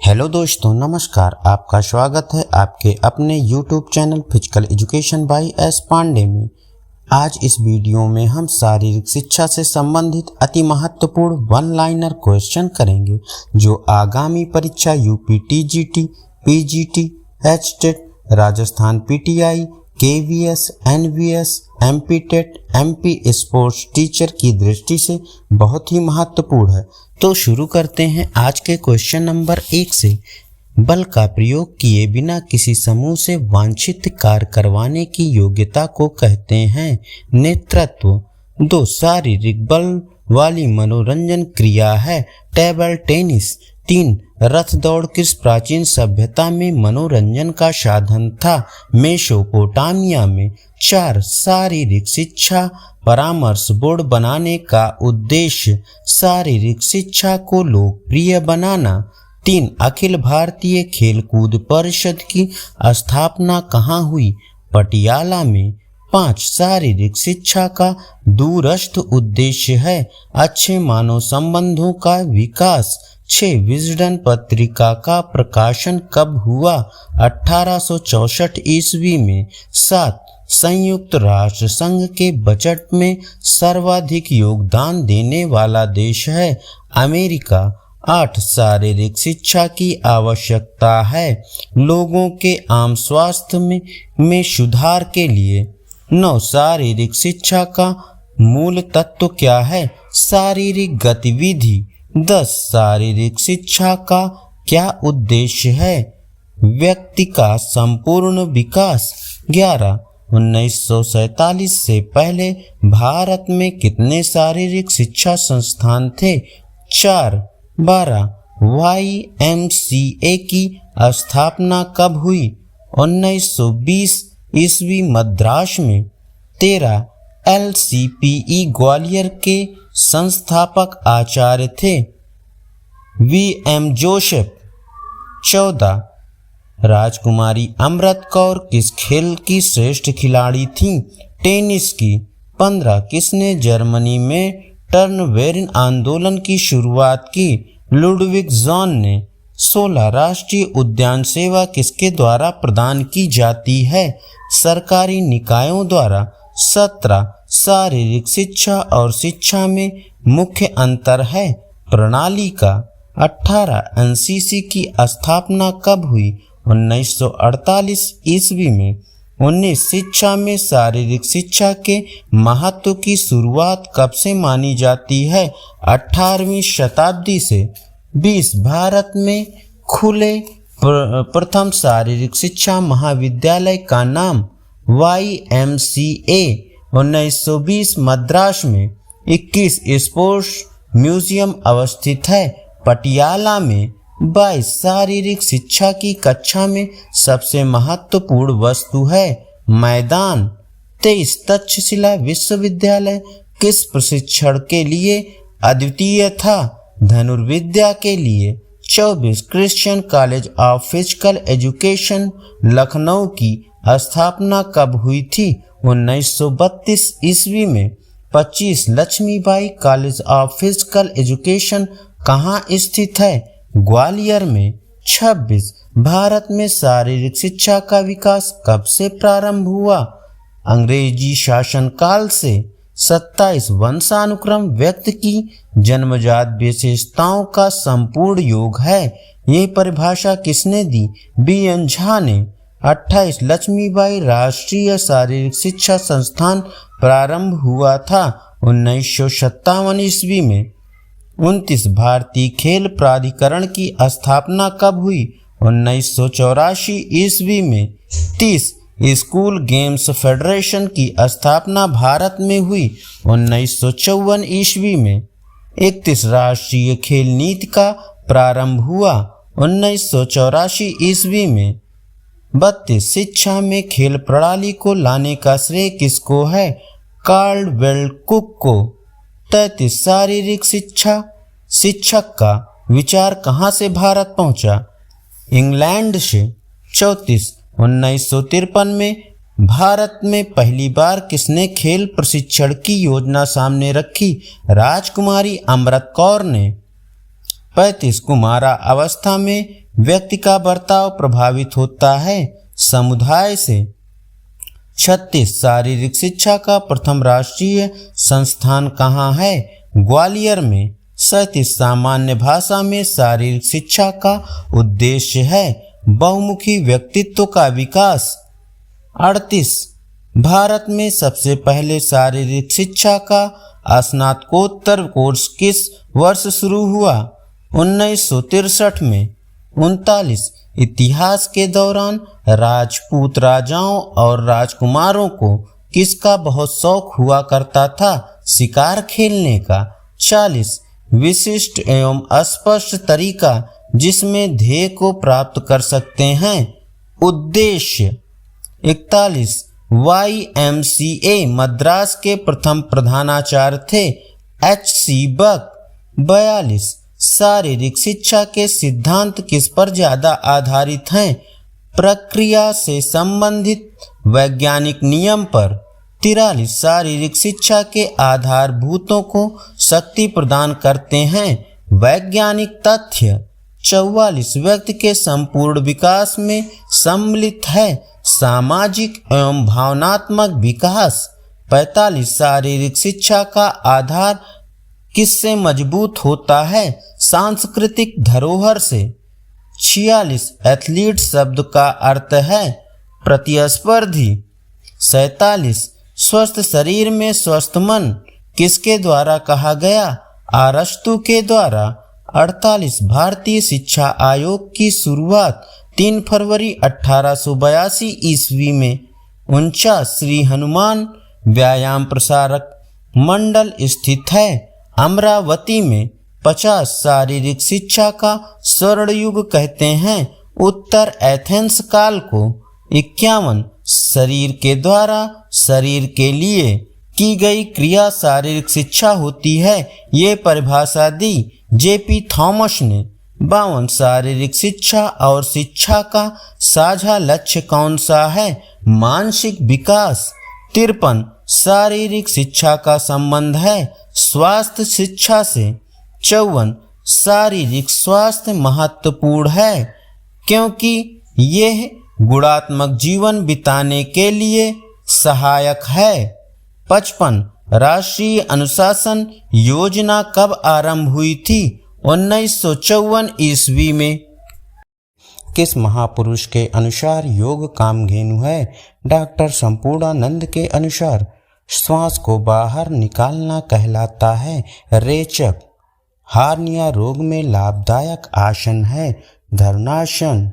Hello दोस्तों, नमस्कार। आपका स्वागत है आपके अपने YouTube channel physical education by S Pandey में। आज इस वीडियो में हम शारीरिक शिक्षा से संबंधित अति महत्वपूर्ण वन लाइनर क्वेश्चन करेंगे जो आगामी परीक्षा UP TGT, PGT, HTET, Rajasthan PTI, KVS, NVS, MP TET, MP sports teacher की दृष्टि से बहुत ही महत्वपूर्ण है। तो शुरू करते हैं आज के क्वेश्चन नंबर 1 से। बल का प्रयोग किए बिना किसी समूह से वांछित कार्य करवाने की योग्यता को कहते हैं नेतृत्व। 2 शारीरिक बल वाली मनोरंजन क्रिया है टेबल टेनिस। 3 रथ दौड़ किस प्राचीन सभ्यता में मनोरंजन का साधन था? मेसोपोटामिया में। 4 शारीरिक शिक्षा परामर्श बोर्ड बनाने का उद्देश्य शारीरिक शिक्षा को लोकप्रिय बनाना। 3 अखिल भारतीय खेलकूद परिषद की स्थापना कहाँ हुई? पटियाला में। 5 शारीरिक शिक्षा का दूरस्थ उद्देश्य है अच्छे मानव संबंधों का विकास। 6 विजडन पत्रिका का प्रकाशन कब हुआ? 1864 ईस्वी में। 7 संयुक्त राष्ट्र संघ के बजट में सर्वाधिक योगदान देने वाला देश है अमेरिका। 8 शारीरिक शिक्षा की आवश्यकता है लोगों के आम स्वास्थ्य में सुधार के लिए। 9 शारीरिक शिक्षा का मूल तत्व क्या है? शारीरिक गतिविधि। 10 शारीरिक शिक्षा का क्या उद्देश्य है? व्यक्ति का संपूर्ण विकास। 11 1947 से पहले भारत में कितने शारीरिक शिक्षा संस्थान थे? 4 12 YMCA की स्थापना कब हुई? 1920 ईस्वी मद्रास में। 13 LCPE ग्वालियर के संस्थापक आचार्य थे VM जोसेफ। 14 राजकुमारी अमृत कौर किस खेल की श्रेष्ठ खिलाड़ी थीं? टेनिस की। 15 किसने जर्मनी में टर्नवेरिन आंदोलन की शुरुआत की? लुडविग जॉन ने। 16 राष्ट्रीय उद्यान सेवा किसके द्वारा प्रदान की जाती है? सरकारी निकायों द्वारा। 17 शारीरिक शिक्षा और शिक्षा में मुख्य अंतर है प्रणाली का। 18 NCC की स्थापना कब हुई? 1948 ईस्वी में। 19 शिक्षा में शारीरिक शिक्षा के महत्व की शुरुआत कब से मानी जाती है? 18वीं शताब्दी से। 20 भारत में खुले प्रथम शारीरिक शिक्षा महाविद्यालय का नाम? YMCA। 1920 मद्रास में। 21 स्पोर्ट्स म्यूजियम अवस्थित है पटियाला में। 22 शारीरिक शिक्षा की कक्षा में सबसे महत्वपूर्ण वस्तु है मैदान। 23 तक्षशिला विश्वविद्यालय किस प्रशिक्षण के लिए अद्वितीय था? धनुर्विद्या के लिए। 24 Christian college of physical education Lucknow की स्थापना कब हुई थी? 1932 ईस्वी में। 25 Lakshmibai college of physical education कहाँ स्थित है? ग्वालियर में। 26 भारत में शारीरिक शिक्षा का विकास कब से प्रारंभ हुआ? अंग्रेजी शासनकाल से। 27 वंशानुक्रम व्यक्ति की जन्मजात विशेषताओं का संपूर्ण योग है। ये परिभाषा किसने दी? BN झा ने। 28 लक्ष्मीबाई राष्ट्रीय शारीरिक शिक्षा संस्थान प्रारंभ हुआ था 1957 ईस्वी में। 29 भारतीय खेल प्राधिकरण की स्थापना कब हुई? 1984 ईस्वी में। 30 स्कूल गेम्स फेडरेशन की स्थापना भारत में हुई 1954 ईस्वी में। 31 राष्ट्रीय खेल नीति का प्रारंभ हुआ 1984 ईस्वी में। 32 शिक्षा में खेल प्रणाली को लाने का श्रेय किसको है? कार्लवेल कुक को। 33 शारीरिक शिक्षक का विचार कहाँ से भारत पहुँचा? इंग्लैंड से। 34 1953 में भारत में पहली बार किसने खेल प्रशिक्षण की योजना सामने रखी? राजकुमारी अमृत कौर ने। 35 कुमारा अवस्था में व्यक्ति का बर्ताव प्रभावित होता है समुदाय से। 36 शारीरिक शिक्षा का प्रथम राष्ट्रीय संस्थान कहाँ है? ग्वालियर में। 37 सामान्य भाषा में शारीरिक शिक्षा का उद्देश्य है बहुमुखी व्यक्तित्व का विकास। 38 भारत में सबसे पहले शारीरिक शिक्षा का स्नातकोत्तर कोर्स किस वर्ष शुरू हुआ? 1963 में। 39 इतिहास के दौरान राजपूत राजाओं और राजकुमारों को किसका बहुत शौक हुआ करता था? शिकार खेलने का। 40 विशिष्ट एवं स्पष्ट तरीका जिसमें ध्येय को प्राप्त कर सकते हैं, उद्देश्य। 41 YMCA मद्रास के प्रथम प्रधानाचार्य थे HC बक। 42 शारीरिक शिक्षा के सिद्धांत किस पर ज्यादा आधारित हैं? प्रक्रिया से संबंधित वैज्ञानिक नियम पर। 43 शारीरिक शिक्षा के आधारभूतों को शक्ति प्रदान करते हैं वैज्ञानिक तथ्य। 44 व्यक्ति के संपूर्ण विकास में सम्मिलित है सामाजिक एवं भावनात्मक विकास। 45 शारीरिक शिक्षा का आधार किससे मजबूत होता है? सांस्कृतिक धरोहर से। 46 एथलीट शब्द का अर्थ है प्रतिस्पर्धी। 47 स्वस्थ शरीर में स्वस्थ मन किसके द्वारा कहा गया? अरस्तु के द्वारा। 48 भारतीय शिक्षा आयोग की शुरुआत 3 फरवरी 1882 ईस्वी में। 49 श्री हनुमान व्यायाम प्रसारक मंडल स्थित है अमरावती में। 50 शारीरिक शिक्षा का स्वर्ण युग कहते हैं उत्तर एथेंस काल को। 51 शरीर के द्वारा शरीर के लिए की गई क्रिया शारीरिक शिक्षा होती है, ये परिभाषा दी JP थॉमस ने। 52 शारीरिक शिक्षा और शिक्षा का साझा लक्ष्य कौन सा है? मानसिक विकास। 53 शारीरिक शिक्षा का संबंध है स्वास्थ्य शिक्षा से। 54 शारीरिक स्वास्थ्य महत्वपूर्ण है क्योंकि यह गुणात्मक जीवन बिताने के लिए सहायक है। 55 राष्ट्रीय अनुशासन योजना कब आरंभ हुई थी? 1954 ईस्वी में। किस महापुरुष के अनुसार योग कामधेनु है? डॉक्टर संपूर्णानंद के अनुसार श्वास को बाहर निकालना कहलाता है रेचक। हार्निया रोग में लाभदायक आसन है धरनासन।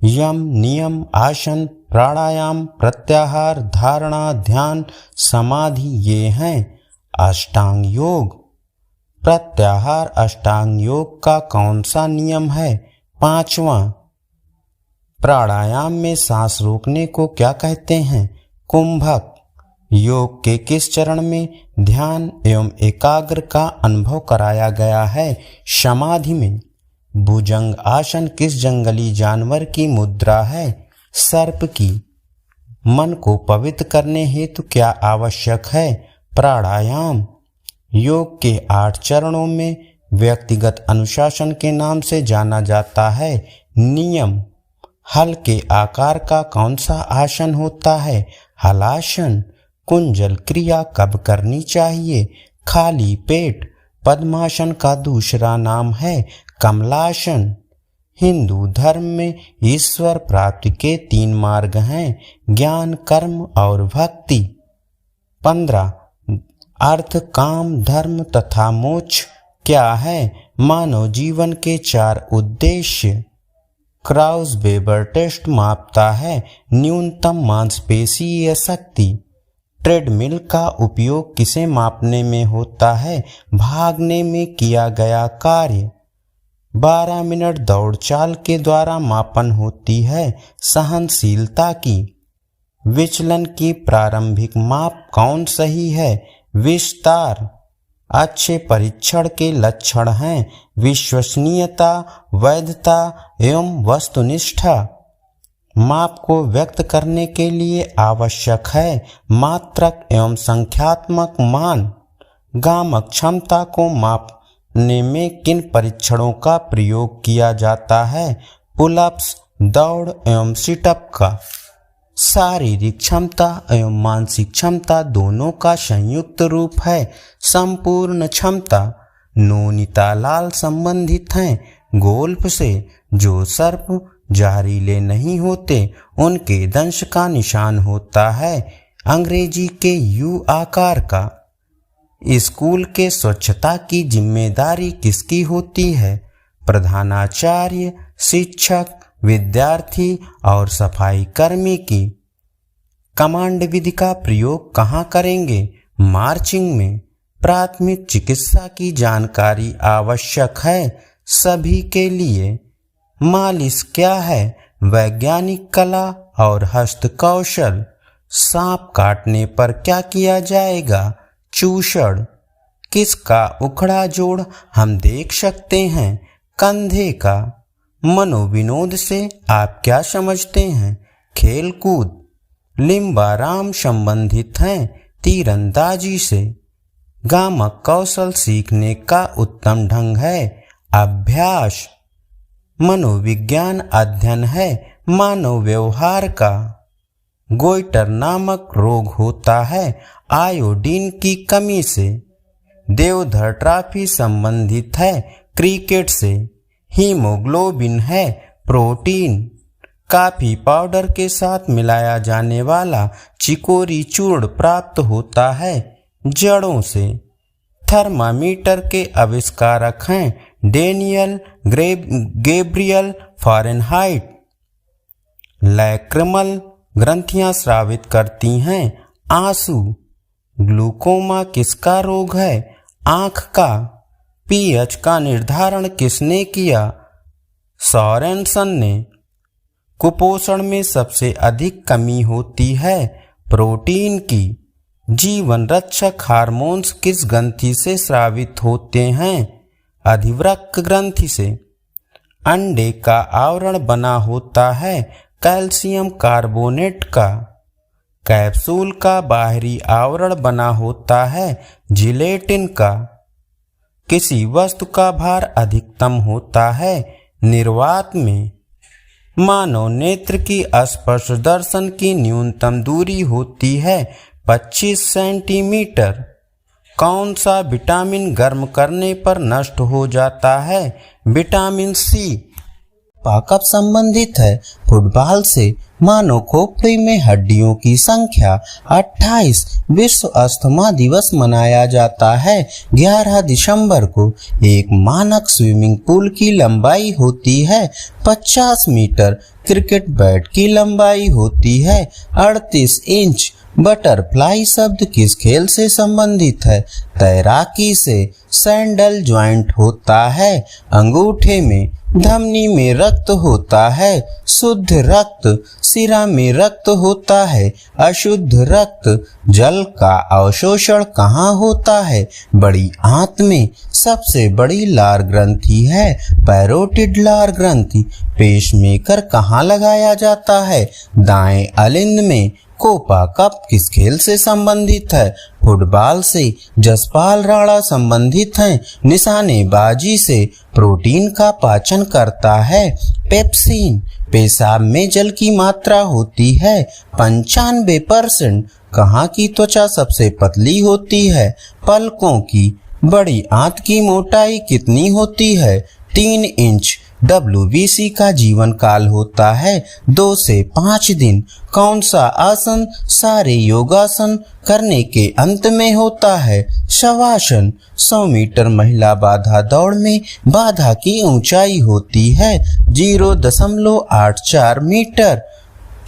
यम नियम आसन प्राणायाम प्रत्याहार धारणा ध्यान समाधि ये हैं अष्टांग योग। प्रत्याहार अष्टांग योग का कौन सा नियम है? 5वां। प्राणायाम में सांस रोकने को क्या कहते हैं? कुंभक। योग के किस चरण में ध्यान एवं एकाग्र का अनुभव कराया गया है? समाधि में। भुजंग आसन किस जंगली जानवर की मुद्रा है? सर्प की। मन को पवित्र करने हेतु क्या आवश्यक है? प्राणायाम। योग के 8 चरणों में व्यक्तिगत अनुशासन के नाम से जाना जाता है नियम। हल के आकार का कौन सा आसन होता है? हलासन। कुंजल क्रिया कब करनी चाहिए? खाली पेट। पद्मासन का दूसरा नाम है कमलासन। हिंदू धर्म में ईश्वर प्राप्ति के 3 मार्ग हैं ज्ञान कर्म और भक्ति। 15 अर्थ काम धर्म तथा मोक्ष क्या है? मानव जीवन के 4 उद्देश्य। क्राउस-वेबर टेस्ट मापता है न्यूनतम मांसपेशीय शक्ति। ट्रेडमिल का उपयोग किसे मापने में होता है? भागने में किया गया कार्य। 12 मिनट दौड़ चाल के द्वारा मापन होती है सहनशीलता की। विचलन की प्रारंभिक माप कौन सही है? विस्तार। अच्छे परीक्षण के लक्षण हैं विश्वसनीयता वैधता एवं वस्तुनिष्ठा। माप को व्यक्त करने के लिए आवश्यक है मात्रक एवं संख्यात्मक मान। गामक क्षमता को में किन परीक्षणों का प्रयोग किया जाता है? पुलअप्स, दौड़ एवं सिटअप का। शारीरिक क्षमता एवं मानसिक क्षमता दोनों का संयुक्त रूप है संपूर्ण क्षमता। नैनीताल संबंधित हैं। गोल्फ से जो सर्प जहरीले नहीं होते उनके दंश का निशान होता है अंग्रेजी के यू आकार का। स्कूल के स्वच्छता की जिम्मेदारी किसकी होती है? प्रधानाचार्य, शिक्षक, विद्यार्थी और सफाई कर्मी की। कमांड विधि का प्रयोग कहाँ करेंगे? मार्चिंग में। प्राथमिक चिकित्सा की जानकारी आवश्यक है सभी के लिए। मालिश क्या है? वैज्ञानिक कला और हस्तकौशल। सांप काटने पर क्या किया जाएगा? चूषण। किसका उखड़ा जोड़ हम देख सकते हैं? कंधे का। मनोविनोद से आप क्या समझते हैं? खेलकूद। लिम्बाराम संबंधित हैं तीरंदाजी से। गामक कौशल सीखने का उत्तम ढंग है अभ्यास। मनोविज्ञान अध्ययन है मानव व्यवहार का। गोइटर नामक रोग होता है आयोडीन की कमी से। देवधर ट्रॉफी संबंधित है क्रिकेट से। हीमोग्लोबिन है प्रोटीन। कॉफी पाउडर के साथ मिलाया जाने वाला चिकोरी चूर्ण प्राप्त होता है जड़ों से। थर्मामीटर के आविष्कारक हैं डेनियल गैब्रियल फ़ारेनहाइट। लैक्रिमल ग्रंथियां स्रावित करती हैं आंसू। ग्लूकोमा किसका रोग है? आंख का। पीएच का निर्धारण किसने किया? सोरेनसन ने। कुपोषण में सबसे अधिक कमी होती है प्रोटीन की। जीवन रक्षक हार्मोन्स किस ग्रंथि से स्रावित होते हैं? अधिवृक्क ग्रंथि से। अंडे का आवरण बना होता है कैल्शियम कार्बोनेट का। कैप्सूल का बाहरी आवरण बना होता है जिलेटिन का। किसी वस्तु का भार अधिकतम होता है निर्वात में। मानव नेत्र की स्पर्श दर्शन की न्यूनतम दूरी होती है 25 सेंटीमीटर। कौन सा विटामिन गर्म करने पर नष्ट हो जाता है? Vitamin C. कब संबंधित है फुटबॉल से। मानव खोपड़ी में हड्डियों की संख्या 28। विश्व अस्थमा दिवस मनाया जाता है 11 दिसंबर को। एक मानक स्विमिंग पूल की लंबाई होती है 50 मीटर। क्रिकेट बैट की लंबाई होती है 38 इंच। बटरफ्लाई शब्द किस खेल से संबंधित है? तैराकी से। सैंडल ज्वाइंट होता है अंगूठे में। धमनी में रक्त होता है शुद्ध रक्त। सिरा में रक्त होता है अशुद्ध रक्त। जल का अवशोषण कहाँ होता है? बड़ी आंत में। सबसे बड़ी लार ग्रंथि है पैरोटिड लार ग्रंथि। पेसमेकर कहाँ लगाया जाता है? दाएं अलिंद में। कोपा कप किस खेल से संबंधित है? फुटबॉल से। जसपाल राणा संबंधित हैं निशानेबाजी से। प्रोटीन का पाचन करता है पेप्सिन। पेशाब में जल की मात्रा होती है 95%। कहाँ की त्वचा सबसे पतली होती है? पलकों की। बड़ी आंत की मोटाई कितनी होती है? 3 इंच। WBC का जीवन काल होता है 2 से 5 दिन। कौन सा आसन सारे योगासन करने के अंत में होता है? शवासन। 100 मीटर महिला बाधा दौड़ में बाधा की ऊंचाई होती है 0.84 मीटर।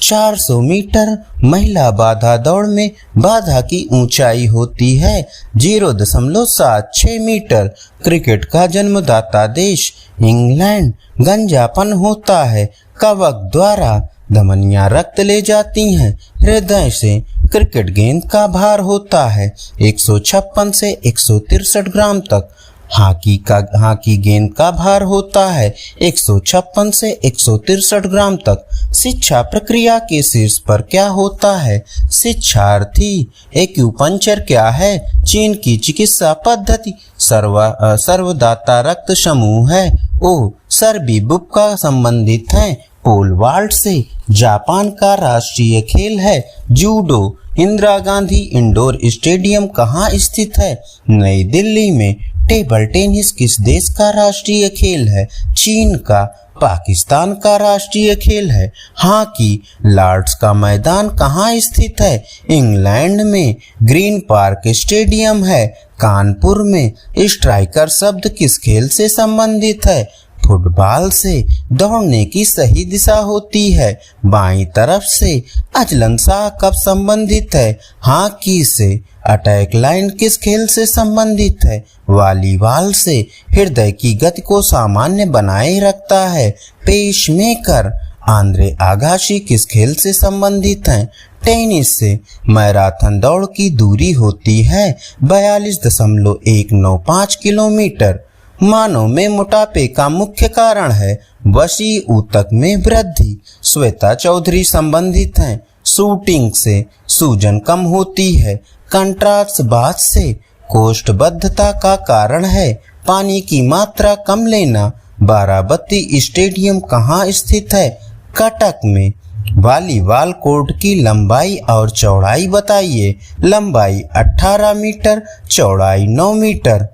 400 मीटर महिला बाधा दौड़ में बाधा की ऊंचाई होती है 0.76 मीटर। क्रिकेट का जन्मदाता देश इंग्लैंड। गंजापन होता है कवक द्वारा। धमनियां रक्त ले जाती हैं हृदय से। क्रिकेट गेंद का भार होता है 156 से 163 ग्राम तक। हाकी गेंद का भार होता है 156 से 163 ग्राम तक। शिक्षा प्रक्रिया के शीर्ष पर क्या होता है? शिक्षार्थी। एक्यूपंक्चर क्या है? चीन की चिकित्सा पद्धति। सर्वदाता रक्त समूह है। ओ सर्बीबुक का संबंधित है। पोल वाल्ट से जापान का राष्ट्रीय खेल है judo. Indira Gandhi indoor stadium कहाँ स्थित है? नई दिल्ली में। टेबल टेनिस किस देश का राष्ट्रीय खेल है? चीन का। पाकिस्तान का राष्ट्रीय खेल है हॉकी। लॉर्ड्स का मैदान कहाँ स्थित है? इंग्लैंड में। ग्रीन पार्क स्टेडियम है कानपुर में। स्ट्राइकर शब्द किस खेल से संबंधित है? फुटबॉल से। दौड़ने की सही दिशा होती है बाईं तरफ से। अजलन शाह कब संबंधित है? हॉकी से। अटैक लाइन किस खेल से संबंधित है? वॉलीबॉल से। हृदय की गति को सामान्य बनाए रखता है पेसमेकर। आंद्रे आगाशी किस खेल से संबंधित हैं? टेनिस से। मैराथन दौड़ की दूरी होती है 42.195 किलोमीटर। मानव में मोटापे का मुख्य कारण है वसी ऊतक में वृद्धि। श्वेता चौधरी संबंधित हैं शूटिंग से। सूजन कम होती है कंट्रास्ट बाथ से। कोष्ठबद्धता का कारण है पानी की मात्रा कम लेना। बाराबती स्टेडियम कहाँ स्थित है? कटक में। वॉलीबॉल कोर्ट की लंबाई और चौड़ाई बताइए। लंबाई 18 मीटर, चौड़ाई 9 मीटर।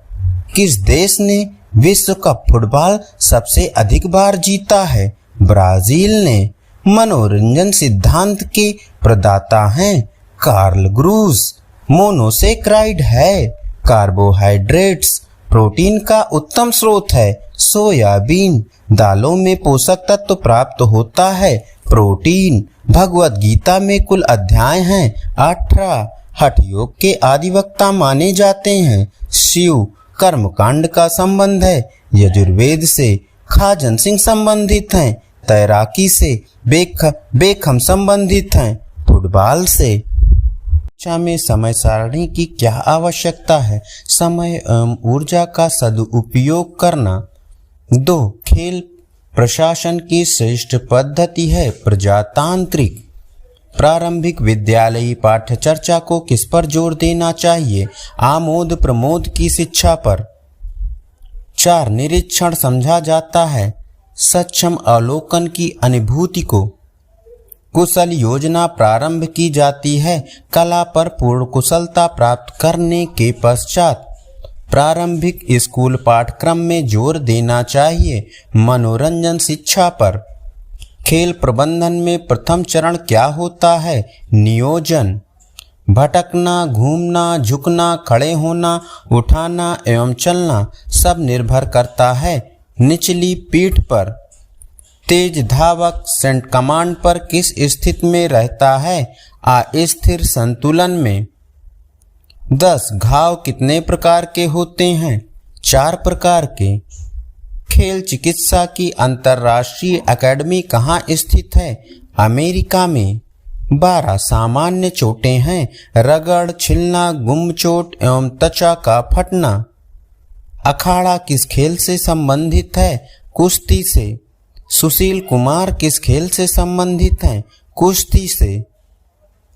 किस देश ने विश्व कप फुटबॉल सबसे अधिक बार जीता है? ब्राजील ने। मनोरंजन सिद्धांत के प्रदाता हैं कार्ल ग्रूस। मोनोसेक्राइड है कार्बोहाइड्रेट्स। प्रोटीन का उत्तम स्रोत है सोयाबीन। दालों में पोषक तत्व प्राप्त होता है प्रोटीन। भगवत गीता में कुल अध्याय हैं 18। हठ योग के आदिवक्ता माने जाते हैं शिव। कर्मकांड का संबंध है यजुर्वेद से। खाजन सिंह संबंधित हैं तैराकी से। बेखम संबंधित हैं फुटबॉल से। शिक्षा में समय सारणी की क्या आवश्यकता है? समय एवं ऊर्जा का सदुपयोग करना। 2. खेल प्रशासन की श्रेष्ठ पद्धति है प्रजातांत्रिक। प्रारंभिक विद्यालयी पाठ्यचर्या को किस पर जोर देना चाहिए? आमोद प्रमोद की शिक्षा पर। 4. निरीक्षण समझा जाता है सक्षम अवलोकन की अनुभूति को। कुशल योजना प्रारंभ की जाती है कला पर पूर्ण कुशलता प्राप्त करने के पश्चात। प्रारंभिक स्कूल पाठ्यक्रम में जोर देना चाहिए मनोरंजन शिक्षा पर। खेल प्रबंधन में प्रथम चरण क्या होता है? नियोजन। भटकना, घूमना, झुकना, खड़े होना, उठाना एवं चलना सब निर्भर करता है निचली पीठ पर। तेज धावक सेंट कमांड पर किस स्थिति में रहता है? अस्थिर संतुलन में। 10. घाव कितने प्रकार के होते हैं? 4 प्रकार के। खेल चिकित्सा की अंतर्राष्ट्रीय अकेडमी कहाँ स्थित है? अमेरिका में। 12. सामान्य चोटें हैं रगड़, छिलना, गुम चोट एवं त्वचा का फटना। अखाड़ा किस खेल से संबंधित है? कुश्ती से। सुशील कुमार किस खेल से संबंधित हैं? कुश्ती से।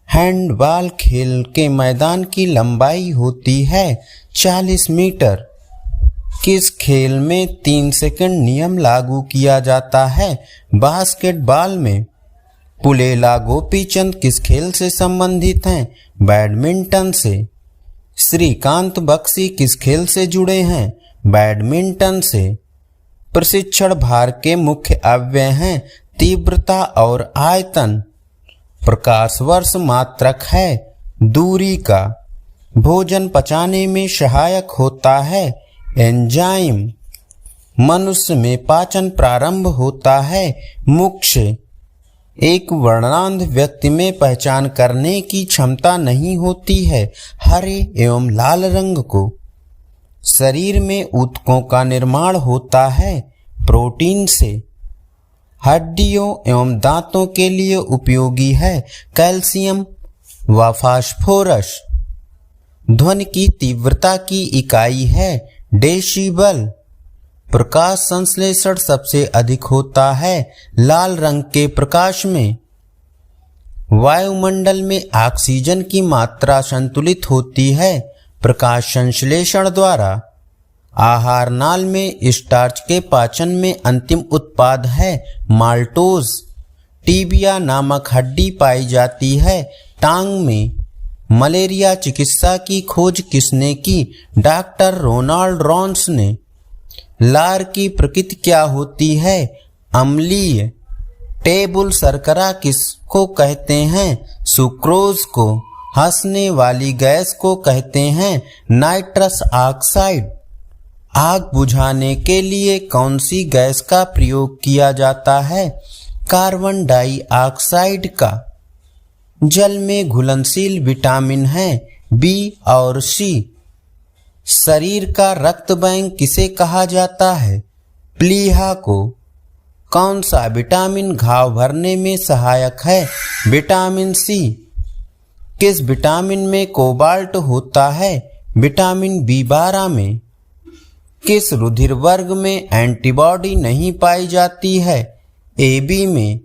हैंडबॉल खेल के मैदान की लंबाई होती है 40 मीटर। किस खेल में 3 सेकंड नियम लागू किया जाता है? बास्केटबॉल में। पुलेला गोपीचंद किस खेल से संबंधित हैं? बैडमिंटन से। श्रीकांत बख्शी किस खेल से जुड़े हैं? बैडमिंटन से। प्रशिक्षण भार के मुख्य अवयव हैं तीव्रता और आयतन। प्रकाश वर्ष मात्रक है दूरी का। भोजन पचाने में सहायक होता है एंजाइम। मनुष्य में पाचन प्रारंभ होता है मुख से। एक वर्णांध व्यक्ति में पहचान करने की क्षमता नहीं होती है हरे एवं लाल रंग को। शरीर में ऊतकों का निर्माण होता है प्रोटीन से। हड्डियों एवं दांतों के लिए उपयोगी है कैल्शियम व फास्फोरस। ध्वनि की तीव्रता की इकाई है डेसिबल। प्रकाश संश्लेषण सबसे अधिक होता है लाल रंग के प्रकाश में। वायुमंडल में ऑक्सीजन की मात्रा संतुलित होती है प्रकाश संश्लेषण द्वारा। आहार नाल में स्टार्च के पाचन में अंतिम उत्पाद है माल्टोज। टीबिया नामक हड्डी पाई जाती है टांग में। मलेरिया चिकित्सा की खोज किसने की? डॉक्टर रोनाल्ड रॉन्स ने। लार की प्रकृति क्या होती है? अम्लीय। टेबल शर्करा किसको कहते हैं? सुक्रोज को। हंसने वाली गैस को कहते हैं नाइट्रस ऑक्साइड। आग बुझाने के लिए कौन सी गैस का प्रयोग किया जाता है? कार्बन डाइऑक्साइड का। जल में घुलनशील विटामिन हैं बी और सी। शरीर का रक्त बैंक किसे कहा जाता है? प्लीहा को। कौन सा विटामिन घाव भरने में सहायक है? Vitamin C. किस विटामिन में कोबाल्ट होता है? विटामिन बी12 में। किस रुधिर वर्ग में एंटीबॉडी नहीं पाई जाती है? AB में।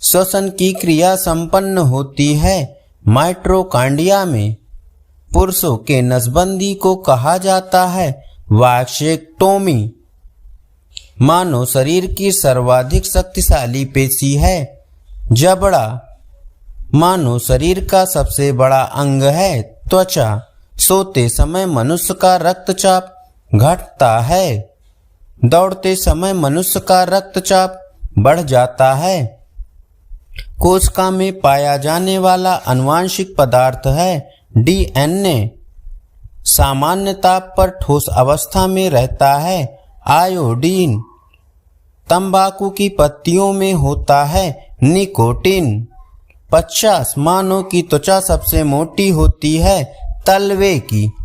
श्वसन की क्रिया संपन्न होती है माइटोकॉन्ड्रिया में। पुरुषों के नसबंदी को कहा जाता है वैक्सेक्टोमी। मानव शरीर की सर्वाधिक शक्तिशाली पेशी है जबड़ा। मानव शरीर का सबसे बड़ा अंग है त्वचा। सोते समय मनुष्य का रक्तचाप घटता है। दौड़ते समय मनुष्य का रक्तचाप बढ़ जाता है। कोशिका में पाया जाने वाला आनुवांशिक पदार्थ है DNA। सामान्य ताप पर ठोस अवस्था में रहता है आयोडीन। तंबाकू की पत्तियों में होता है निकोटीन। 50 मानव की त्वचा सबसे मोटी होती है तलवे की।